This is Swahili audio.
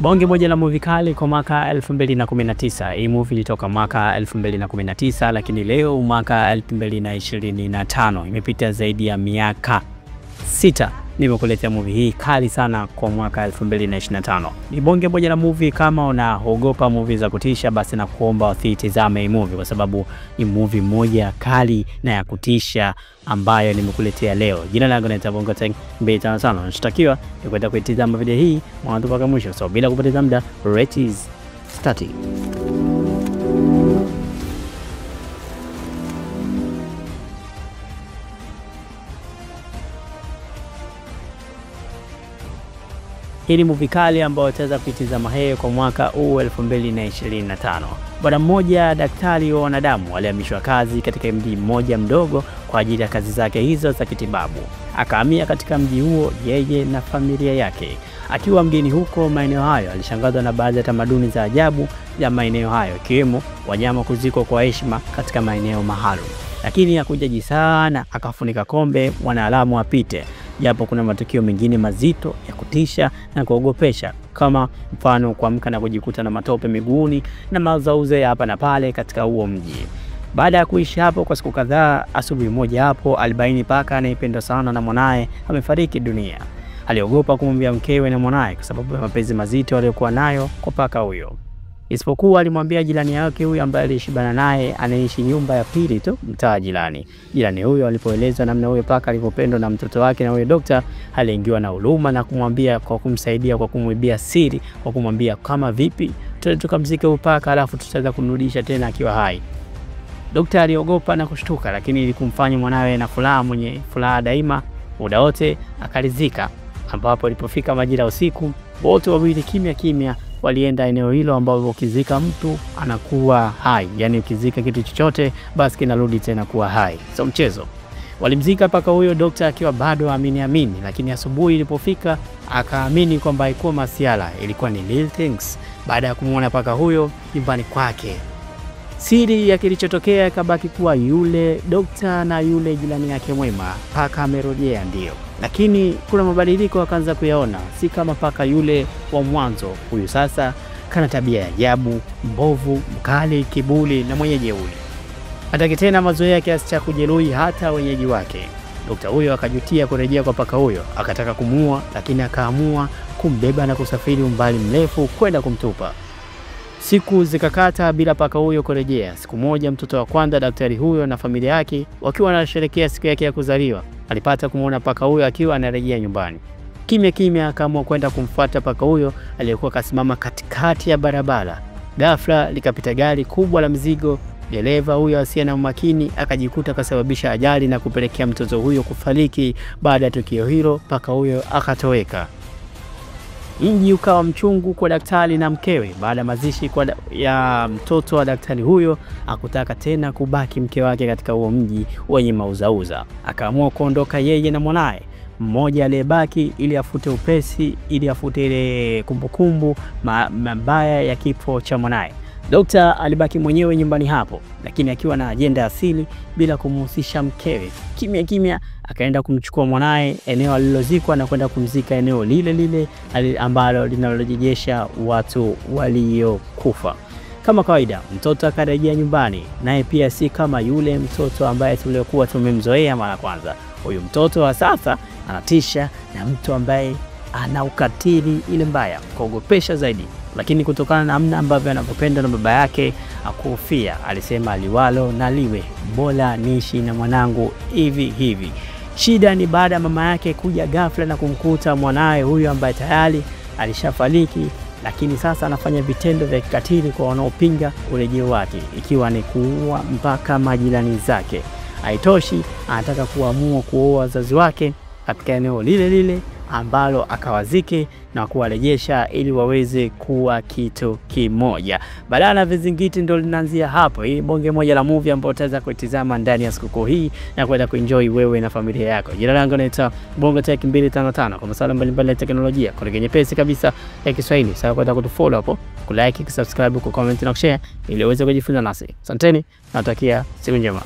Bonge moja la movie kali kwa mwaka 2019. Hii movie ilitoka mwaka 2019 lakini leo mwaka 2025. Imepita zaidi ya miaka 6 nimekuletea movie hii kali sana kwa mwaka 2025. Ni bonge moja la movie. Kama unaogopa movie za kutisha, basi nakuomba utizame hii movie kwa sababu ni movie moja kali na ya kutisha ambayo nimekuletea leo. Jina langu ni Bongo Tech 255. Unashtakiwa ni kwenda kuitazama video hii mwanzo mpaka mwisho. So bila kupoteza muda, let's start. Hii ni movie kali ambayo utaweza kuitazama hii kwa mwaka huu 2025. Bwana mmoja, daktari wa wanadamu, alihamishwa kazi katika mji mmoja mdogo kwa ajili ya kazi zake hizo za kitibabu. Akahamia katika mji huo yeye na familia yake. Akiwa mgeni huko maeneo hayo, alishangazwa na baadhi ya tamaduni za ajabu ya maeneo hayo, ikiwemo wanyama kuzikwa kwa heshima katika maeneo maalum. Lakini hakujaji sana, akafunika kombe wanaalamu wapite. Japo kuna matukio mengine mazito ya kutisha na kuogopesha, kama mfano kuamka na kujikuta na matope miguuni na mazauze hapa na pale katika huo mji. Baada ya kuishi hapo kwa siku kadhaa, asubuhi moja hapo alibaini paka anayependwa sana na mwanae amefariki dunia. Aliogopa kumwambia mkewe na mwanae kwa sababu ya mapenzi mazito aliyokuwa nayo kwa paka huyo. Isipokuwa alimwambia jirani yake huyu ambaye alishibana naye anaishi nyumba ya pili tu mtaa jirani. Jirani huyo alipoelezwa namna huyo paka alivyopendwa na mtoto wake na huyo daktari, aliingiwa na huruma na kumwambia kwa kumsaidia kwa kumwibia siri, kwa kumwambia kama vipi tukamzike huyo paka alafu tutaweza kumrudisha tena akiwa hai. Daktari aliogopa na kushtuka, lakini ili kumfanya mwanawe na furaha, mwenye furaha daima muda wote, akaridhika. Ambapo alipofika majira usiku, wote wawili kimya kimya walienda eneo hilo ambapo ukizika mtu anakuwa hai. Yani ukizika kitu chochote basi kinarudi tena kuwa hai. So mchezo. Walimzika paka huyo daktari akiwa bado amini, lakini asubuhi ilipofika akaamini kwamba haikuwa masiala, ilikuwa ni little things. Baada ya kumuona paka huyo nyumbani kwake, siri ya kilichotokea ikabaki kuwa yule daktari na yule jirani yake mwema. Paka amerejea ndio, lakini kuna mabadiliko akaanza kuyaona, si kama paka yule wa mwanzo. Huyu sasa kana tabia ya ajabu, mbovu, mkali, kiburi na mwenye jeuri. Hataki tena mazoea kiasi cha kujeruhi hata wenyeji wake. Daktari huyo akajutia kurejea kwa paka huyo, akataka kumuua, lakini akaamua kumbeba na kusafiri umbali mrefu kwenda kumtupa. Siku zikakata bila paka huyo kurejea. Siku moja mtoto wa kwanza daktari huyo na familia yake wakiwa wanasherehekea siku yake ya kuzaliwa, alipata kumuona paka huyo akiwa anarejea nyumbani. Kimya kimya akaamua kwenda kumfuata paka huyo aliyekuwa kasimama katikati ya barabara. Ghafla likapita gari kubwa la mzigo. Dereva huyo asiye na umakini akajikuta kasababisha ajali na kupelekea mtoto huyo kufariki. Baada ya tukio hilo, paka huyo akatoweka. Mji ukawa mchungu kwa daktari na mkewe. Baada ya mazishi ya mtoto wa daktari huyo, hakutaka tena kubaki mke wake katika huo mji wenye mauzauza. Akaamua kuondoka yeye na mwanae mmoja aliyebaki, ili afute upesi, ili afute ile kumbukumbu mabaya ya kifo cha mwanae. Daktari alibaki mwenyewe nyumbani hapo, lakini akiwa na ajenda asili bila kumhusisha mkewe. Kimya kimya akaenda kumchukua mwanae eneo alilozikwa na kwenda kumzika eneo lile ambalo linalorejesha watu waliokufa. Kama kawaida, mtoto akarejea nyumbani, naye pia si kama yule mtoto ambaye tuliokuwa tumemzoea mara kwanza. Huyu mtoto wa sasa anatisha na mtu ambaye ana ukatili ile mbaya, kuogopesha zaidi. Lakini kutokana na namna ambavyo anapopenda na baba yake akufia, alisema aliwalo na liwe, bora niishi na mwanangu hivi. Shida ni baada ya mama yake kuja ghafla na kumkuta mwanae huyu ambaye tayari alishafariki, lakini sasa anafanya vitendo vya kikatili kwa wanaopinga urejeo wake, ikiwa ni kuua mpaka majirani zake. Haitoshi, anataka kuamua kuoa wazazi wake katika eneo lile ambalo akawazike na kuwarejesha ili waweze kuwa kitu kimoja. Badala vizingiti ndio linaanzia hapo. Hii bonge moja la movie ambayo utaweza kuitazama ndani ya siku hii na kwenda kuenjoy wewe na familia yako. Jina langu naitwa Bongo Tech 255. Kwa masuala mbalimbali ya teknolojia kwa lugha nyepesi kabisa ya Kiswahili. Sasa kwenda kutufollow hapo, kulike, kusubscribe, kucomment na kushare ili uweze kujifunza nasi. Asanteni, natakia siku njema.